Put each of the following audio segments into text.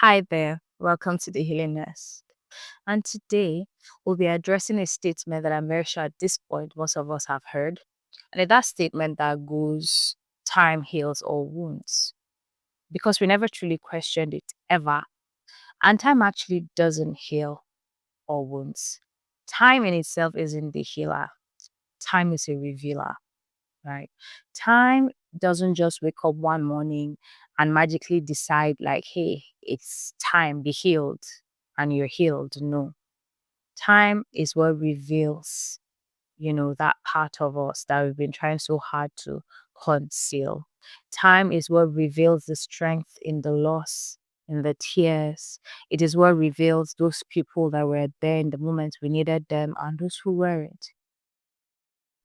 Hi there, welcome to the Healing Nest. And today we'll be addressing a statement that I'm very sure at this point most of us have heard. And it's that statement that goes, time heals all wounds. Because we never truly questioned it ever. And time actually doesn't heal all wounds. Time in itself isn't the healer, time is a revealer, right? Time doesn't just wake up one morning and magically decide, like, hey, it's time, be healed, and you're healed. No. Time is what reveals, that part of us that we've been trying so hard to conceal. Time is what reveals the strength in the loss, in the tears. It is what reveals those people that were there in the moment we needed them and those who weren't.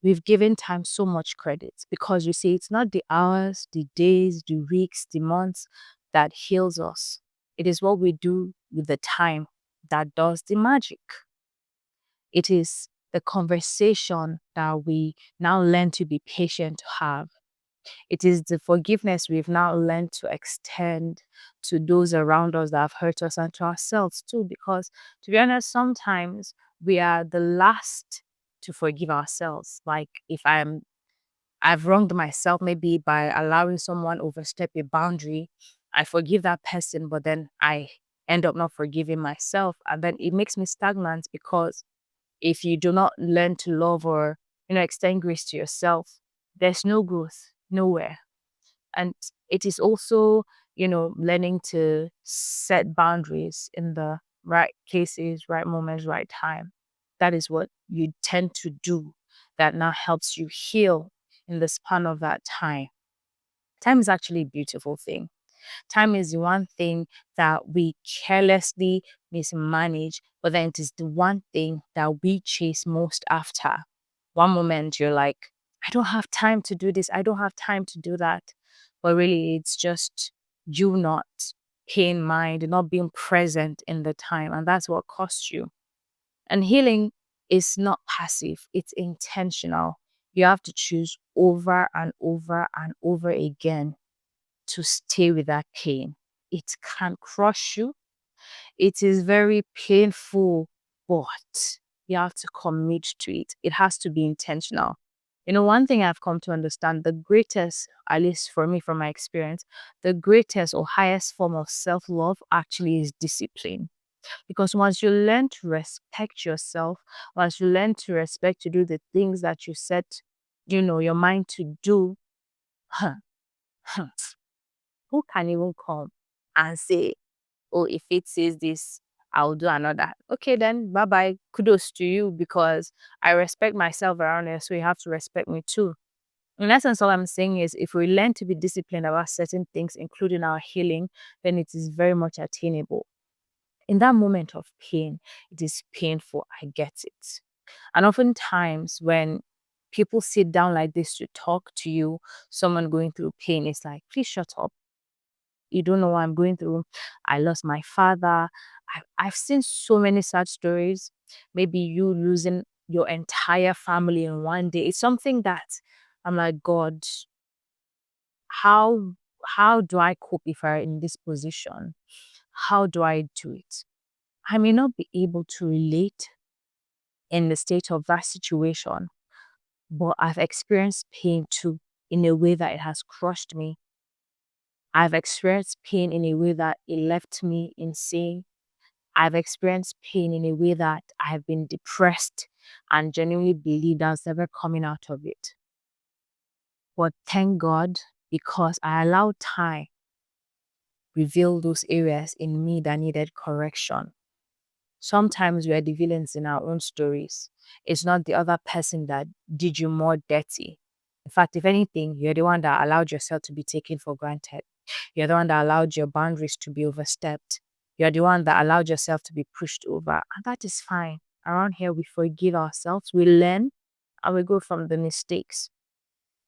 We've given time so much credit because you see, it's not the hours, the days, the weeks, the months that heals us. It is what we do with the time that does the magic. It is the conversation that we now learn to be patient to have. It is the forgiveness we've now learned to extend to those around us that have hurt us and to ourselves too. Because to be honest, sometimes we are the last to forgive ourselves. Like if I've wronged myself maybe by allowing someone overstep a boundary, I forgive that person, but then I end up not forgiving myself. And then it makes me stagnant because if you do not learn to love or extend grace to yourself, there's no growth nowhere. And it is also learning to set boundaries in the right cases, right moments, right time. That is what you tend to do that now helps you heal in the span of that time. Time is actually a beautiful thing. Time is the one thing that we carelessly mismanage, but then it is the one thing that we chase most after. One moment you're like, I don't have time to do this, I don't have time to do that. But really, it's just you not paying mind, not being present in the time. And that's what costs you. And healing is not passive, it's intentional. You have to choose over and over and over again to stay with that pain. It can crush you. It is very painful, but you have to commit to it. It has to be intentional. One thing I've come to understand, the greatest, at least for me, from my experience, the greatest or highest form of self love actually is discipline. Because once you learn to respect yourself, once you learn to respect to do the things that you set, your mind to do, who can even come and say, oh, if it says this, I'll do another? Okay, then bye bye. Kudos to you because I respect myself around here, so you have to respect me too. In essence, all I'm saying is if we learn to be disciplined about certain things, including our healing, then it is very much attainable. In that moment of pain, it is painful. I get it. And oftentimes, when people sit down like this to talk to you, someone going through pain, it's like, please shut up. You don't know what I'm going through. I lost my father. I've seen so many sad stories. Maybe you losing your entire family in one day. It's something that I'm like, God, how how do I cope if I'm in this position? How do I do it? I may not be able to relate in the state of that situation, but I've experienced pain too in a way that it has crushed me. I've experienced pain in a way that it left me insane. I've experienced pain in a way that I have been depressed and genuinely believed I was never coming out of it. But thank God, because I allowed time reveal those areas in me that needed correction. Sometimes we are the villains in our own stories. It's not the other person that did you more dirty. In fact, if anything, you're the one that allowed yourself to be taken for granted. You're the one that allowed your boundaries to be overstepped. You're the one that allowed yourself to be pushed over. And that is fine. Around here, we forgive ourselves, we learn, and we go from the mistakes.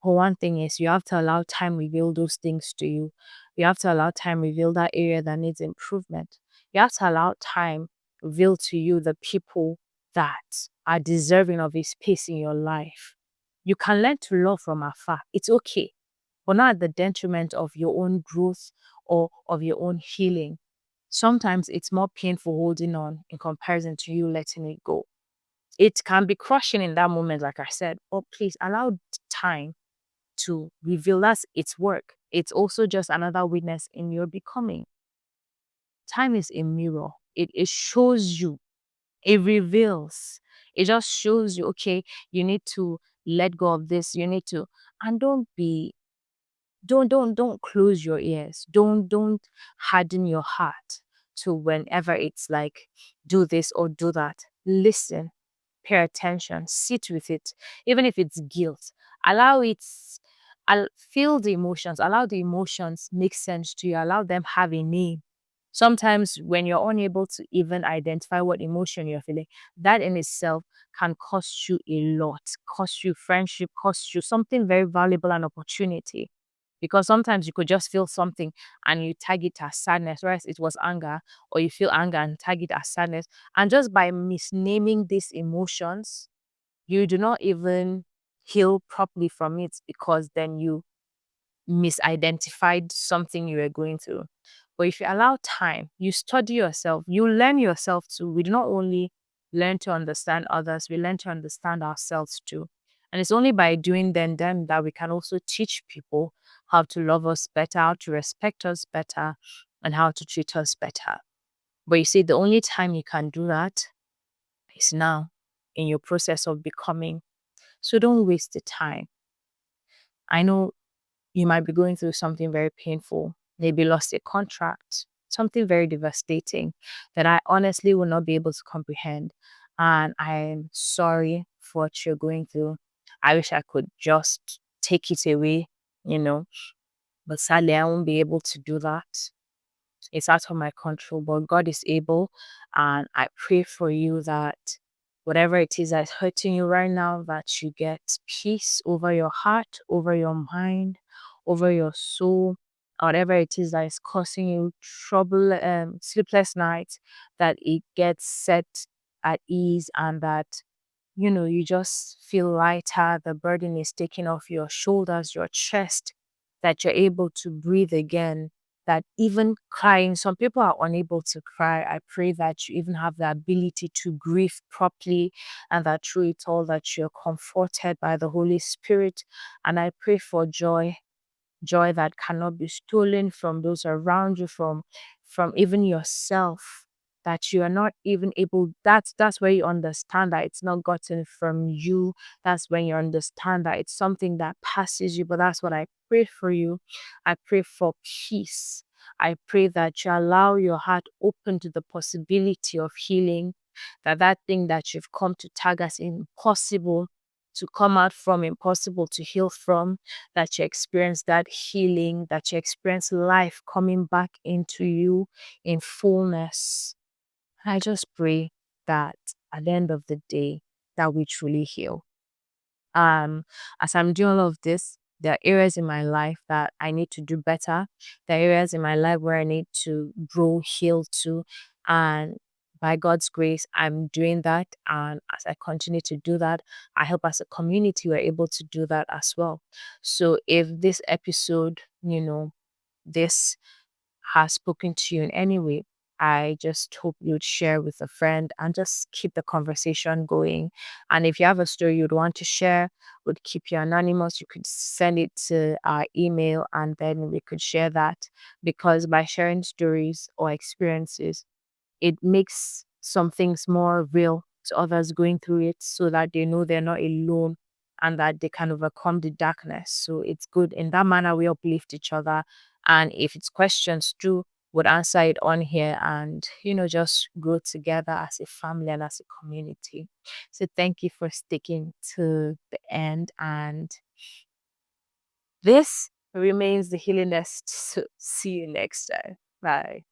But one thing is, you have to allow time reveal those things to you. You have to allow time reveal that area that needs improvement. You have to allow time reveal to you the people that are deserving of a space in your life. You can learn to love from afar. It's okay, but not at the detriment of your own growth or of your own healing. Sometimes it's more painful holding on in comparison to you letting it go. It can be crushing in that moment, like I said, but please allow time to reveal that's its work. It's also just another witness in your becoming. Time is a mirror. It shows you, it reveals, it just shows you, okay, you need to let go of this, you need to, and don't close your ears. Don't harden your heart to whenever it's like do this or do that. Listen, pay attention, sit with it, even if it's guilt. Allow it, I'll feel the emotions, allow the emotions make sense to you, allow them have a name. Sometimes when you're unable to even identify what emotion you're feeling, that in itself can cost you a lot, cost you friendship, cost you something very valuable, an opportunity. Because sometimes you could just feel something and you tag it as sadness, whereas it was anger, or you feel anger and tag it as sadness. And just by misnaming these emotions, you do not even heal properly from it, because then you misidentified something you were going through. But if you allow time, you study yourself, you learn yourself too. We do not only learn to understand others, we learn to understand ourselves too. And it's only by doing then that we can also teach people how to love us better, how to respect us better, and how to treat us better. But you see, the only time you can do that is now, in your process of becoming. So don't waste the time. I know you might be going through something very painful, maybe lost a contract, something very devastating that I honestly will not be able to comprehend. And I'm sorry for what you're going through. I wish I could just take it away, you know, but sadly, I won't be able to do that. It's out of my control, but God is able. And I pray for you that whatever it is that's hurting you right now, that you get peace over your heart, over your mind, over your soul, whatever it is that is causing you trouble, sleepless nights, that it gets set at ease, and that you just feel lighter. The burden is taken off your shoulders, your chest, that you're able to breathe again. That even crying, some people are unable to cry. I pray that you even have the ability to grieve properly, and that through it all, that you're comforted by the Holy Spirit. And I pray for joy that cannot be stolen from those around you, from even yourself, that you are not even able. That's where you understand that it's not gotten from you. That's when you understand that it's something that passes you. But that's what I pray for you. I pray for peace. I pray that you allow your heart open to the possibility of healing, that thing that you've come to tag as impossible to come out from, impossible to heal from, that you experience that healing, that you experience life coming back into you in fullness. I just pray that at the end of the day, that we truly heal. um as I'm doing all of this, there are areas in my life that I need to do better. There are areas in my life where I need to grow, heal to. And by God's grace, I'm doing that. And as I continue to do that, I hope as a community we're able to do that as well. So if this episode, this has spoken to you in any way, I just hope you'd share with a friend and just keep the conversation going. And if you have a story you'd want to share, would keep you anonymous, you could send it to our email and then we could share that. Because by sharing stories or experiences, it makes some things more real to others going through it, so that they know they're not alone and that they can overcome the darkness. So it's good. In that manner, we uplift each other. And if it's questions too, would answer it on here, and just grow together as a family and as a community. So thank you for sticking to the end. And this remains the healing nest. So see you next time. Bye.